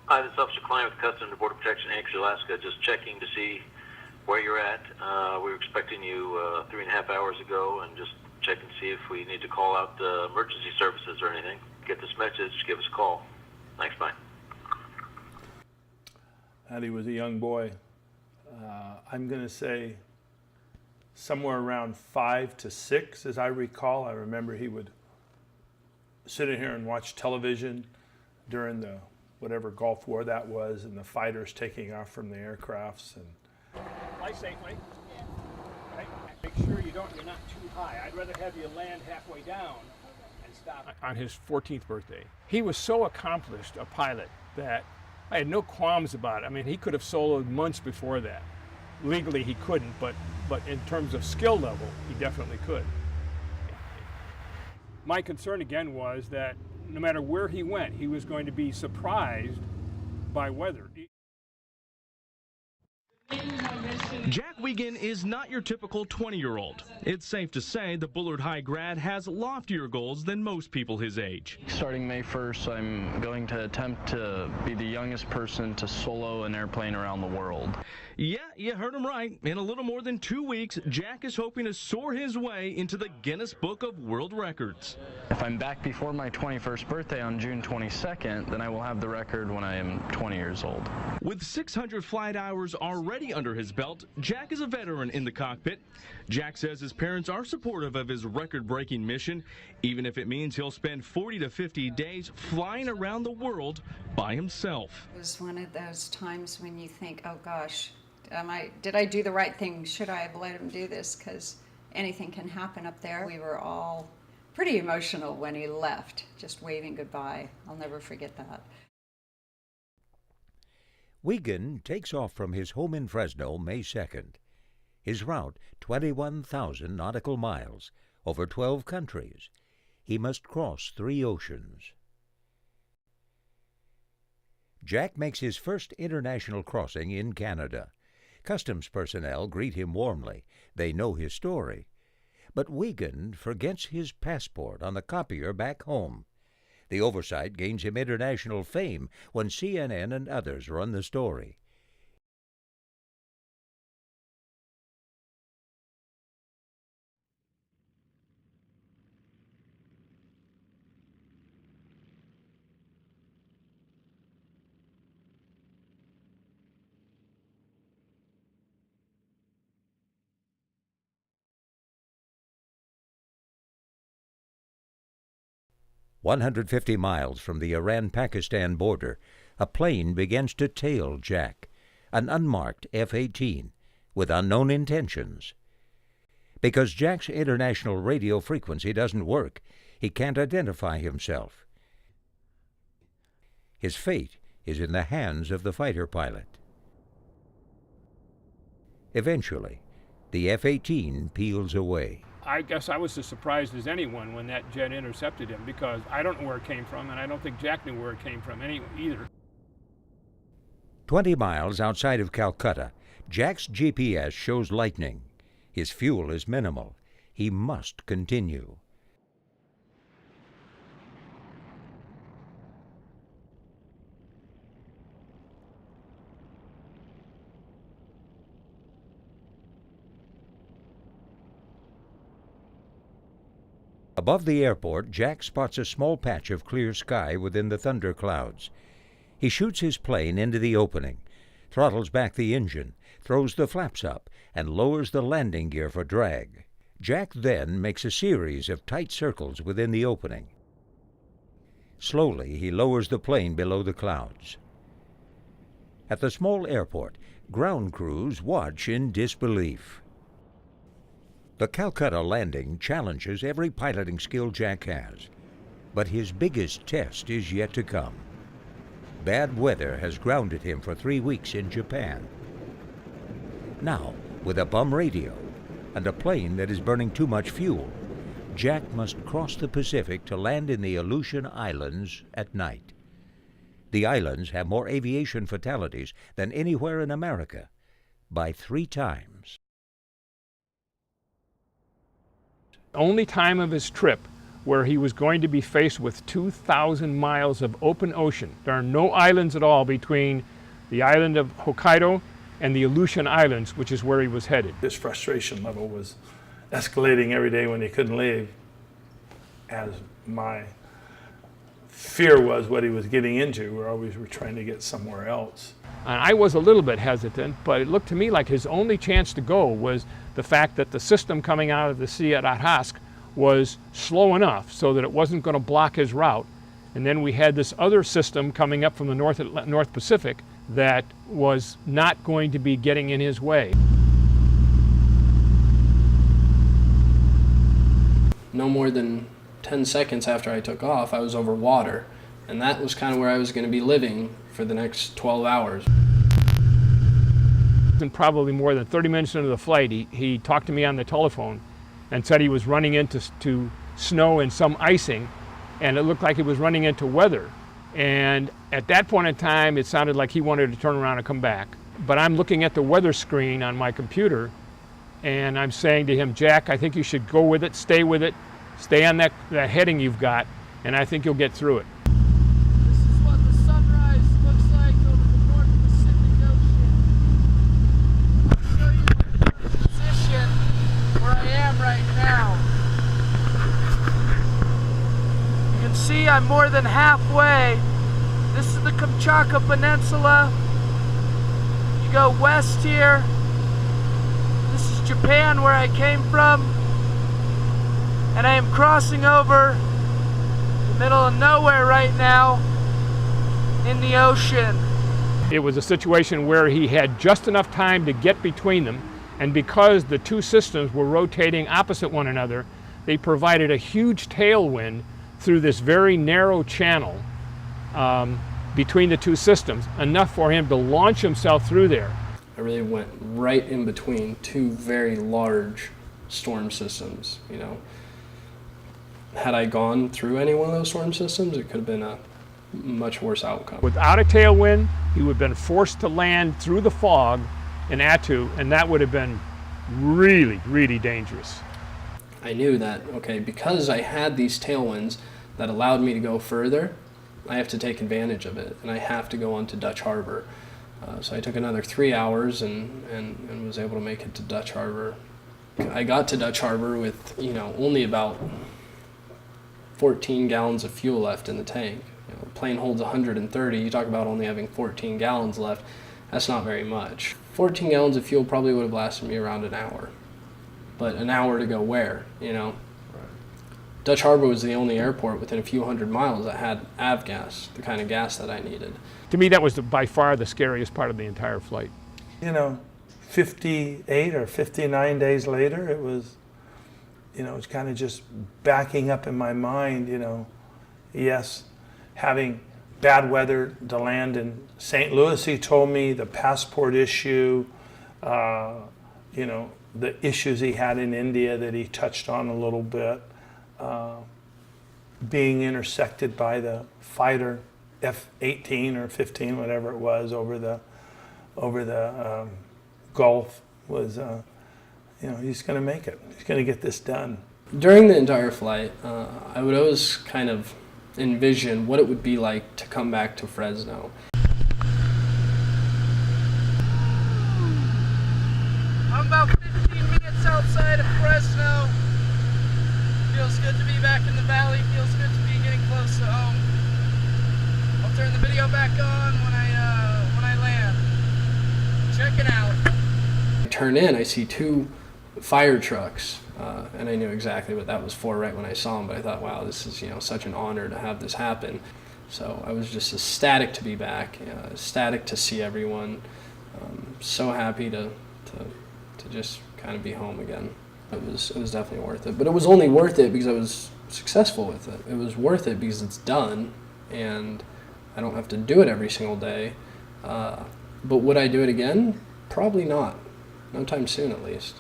Hi, this is Officer Klein with Customs and Border Protection, Anchorage, Alaska. Just checking to see where you're at. We were expecting you 3.5 hours ago, and just checking to see if we need to call out emergency services or anything. Get this message, give us a call. Thanks, bye. He was a young boy. I'm going to say somewhere around 5 to 6, as I recall. I remember he would sit in here and watch television during the whatever Gulf War that was, and the fighters taking off from the aircrafts. And fly safely. Right? Make sure you're not too high. I'd rather have you land halfway down and stop. On his 14th birthday, he was so accomplished a pilot that I had no qualms about it. I mean, he could have soloed months before that. Legally, he couldn't, but in terms of skill level, he definitely could. My concern again was that no matter where he went, he was going to be surprised by weather. Jack Wiegand is not your typical 20-year-old. It's safe to say the Bullard High grad has loftier goals than most people his age. Starting May 1st, I'm going to attempt to be the youngest person to solo an airplane around the world. Yeah, you heard him right. In a little more than 2 weeks, Jack is hoping to soar his way into the Guinness Book of World Records. If I'm back before my 21st birthday on June 22nd, then I will have the record when I am 20 years old. With 600 flight hours already under his belt, Jack is a veteran in the cockpit. Jack says his parents are supportive of his record-breaking mission, even if it means he'll spend 40 to 50 days flying around the world by himself. It was one of those times when you think, oh gosh, did I do the right thing? Should I have let him do this? Because anything can happen up there. We were all pretty emotional when he left, just waving goodbye. I'll never forget that. Wiegand takes off from his home in Fresno May 2nd. His route, 21,000 nautical miles, over 12 countries. He must cross 3 oceans. Jack makes his first international crossing in Canada. Customs personnel greet him warmly. They know his story. But Wiegand forgets his passport on the copier back home. The oversight gains him international fame when CNN and others run the story. "150 miles from the Iran-Pakistan border, a plane begins to tail Jack, an unmarked F-18, with unknown intentions. Because Jack's international radio frequency doesn't work, he can't identify himself. His fate is in the hands of the fighter pilot. Eventually, the F-18 peels away. I guess I was as surprised as anyone when that jet intercepted him, because I don't know where it came from, and I don't think Jack knew where it came from either. 20 miles outside of Calcutta, Jack's GPS shows lightning. His fuel is minimal. He must continue. Above the airport, Jack spots a small patch of clear sky within the thunder clouds. He shoots his plane into the opening, throttles back the engine, throws the flaps up, and lowers the landing gear for drag. Jack then makes a series of tight circles within the opening. Slowly, he lowers the plane below the clouds. At the small airport, ground crews watch in disbelief. The Calcutta landing challenges every piloting skill Jack has, but his biggest test is yet to come. Bad weather has grounded him for 3 weeks in Japan. Now, with a bum radio and a plane that is burning too much fuel, Jack must cross the Pacific to land in the Aleutian Islands at night. The islands have more aviation fatalities than anywhere in America, by 3 times. The only time of his trip where he was going to be faced with 2,000 miles of open ocean. There are no islands at all between the island of Hokkaido and the Aleutian Islands, which is where he was headed. His frustration level was escalating every day when he couldn't leave, as my fear was what he was getting into. We always were trying to get somewhere else. And I was a little bit hesitant, but it looked to me like his only chance to go was the fact that the system coming out of the sea at Arhask was slow enough so that it wasn't going to block his route. And then we had this other system coming up from the North Pacific that was not going to be getting in his way. No more than 10 seconds after I took off, I was over water. And that was kind of where I was going to be living for the next 12 hours. And probably more than 30 minutes into the flight, he talked to me on the telephone and said he was running into snow and some icing, and it looked like he was running into weather. And at that point in time, it sounded like he wanted to turn around and come back. But I'm looking at the weather screen on my computer, and I'm saying to him, Jack, I think you should go with it, stay on that heading you've got, and I think you'll get through it. This is what the sunrise looks like over the North Pacific Ocean. I'll show you the position where I am right now. You can see I'm more than halfway. This is the Kamchatka Peninsula. You go west here. This is Japan, where I came from. And I am crossing over the middle of nowhere right now in the ocean. It was a situation where he had just enough time to get between them, and because the two systems were rotating opposite one another, they provided a huge tailwind through this very narrow channel between the two systems, enough for him to launch himself through there. I really went right in between two very large storm systems, you know. Had I gone through any one of those storm systems, it could have been a much worse outcome. Without a tailwind, he would have been forced to land through the fog in Attu, and that would have been really, really dangerous. I knew that, okay, because I had these tailwinds that allowed me to go further, I have to take advantage of it, and I have to go on to Dutch Harbor. So I took another 3 hours and was able to make it to Dutch Harbor. I got to Dutch Harbor with, you know, only about 14 gallons of fuel left in the tank. You know, the plane holds 130. You talk about only having 14 gallons left. That's not very much. 14 gallons of fuel probably would have lasted me around an hour. But an hour to go where, you know? Right. Dutch Harbor was the only airport within a few hundred miles that had avgas, the kind of gas that I needed. To me, that was by far the scariest part of the entire flight. You know, 58 or 59 days later, it was, you know, it's kind of just backing up in my mind, you know, yes, having bad weather to land in St. Louis, he told me, the passport issue, you know, the issues he had in India that he touched on a little bit, being intersected by the fighter F-18 or 15, whatever it was, over the Gulf was, you know, he's going to make it. He's going to get this done. During the entire flight, I would always kind of envision what it would be like to come back to Fresno. I'm about 15 minutes outside of Fresno. Feels good to be back in the valley. Feels good to be getting close to home. I'll turn the video back on when I land. Check it out. I turn in, I see two fire trucks, and I knew exactly what that was for right when I saw them, but I thought, wow, this is, you know, such an honor to have this happen. So I was just ecstatic to be back, ecstatic to see everyone, so happy to just kind of be home again. It was definitely worth it, but it was only worth it because I was successful with it. It was worth it because it's done, and I don't have to do it every single day. But would I do it again? Probably not. No time soon, at least.